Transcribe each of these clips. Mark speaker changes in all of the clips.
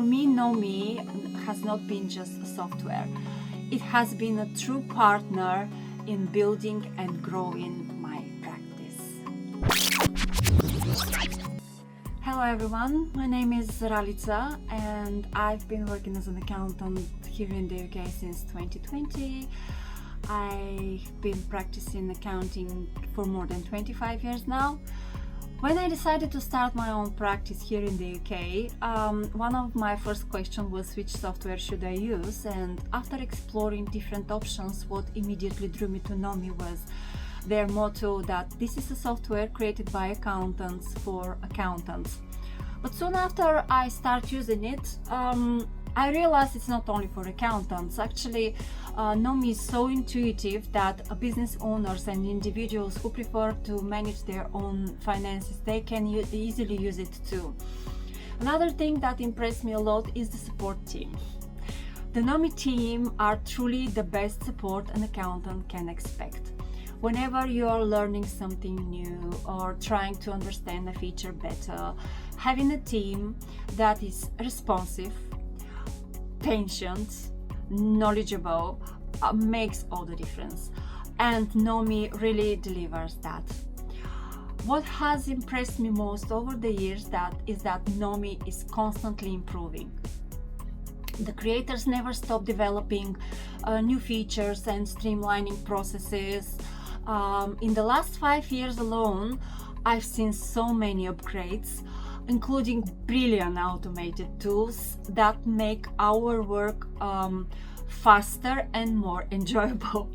Speaker 1: For me, Nomi has not been just a software. It has been a true partner in building and growing my practice. Hello everyone, my name is Ralitsa and I've been working as an accountant here in the UK since 2020. I've been practicing accounting for more than 25 years now. When I decided to start my own practice here in the UK, one of my first questions was which software should I use, and after exploring different options, what immediately drew me to Nomi was their motto that this is a software created by accountants for accountants. But soon after I start using it, I realized it's not only for accountants. Actually, Nomi is so intuitive that business owners and individuals who prefer to manage their own finances, they can easily use it too. Another thing that impressed me a lot is the support team. The Nomi team are truly the best support an accountant can expect. Whenever you are learning something new or trying to understand a feature better, having a team that is responsive, patient, knowledgeable makes all the difference, and Nomi really delivers that. What has impressed me most over the years is that Nomi is constantly improving. The creators never stop developing new features and streamlining processes. In the last 5 years alone, I've seen so many upgrades, including brilliant automated tools that make our work faster and more enjoyable.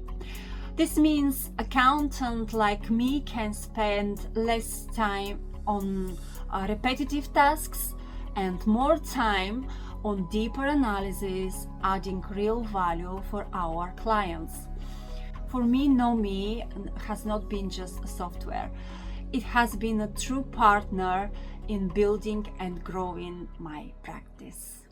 Speaker 1: This means accountants like me can spend less time on repetitive tasks and more time on deeper analysis, adding real value for our clients. For me, Nomi has not been just a software. It has been a true partner in building and growing my practice.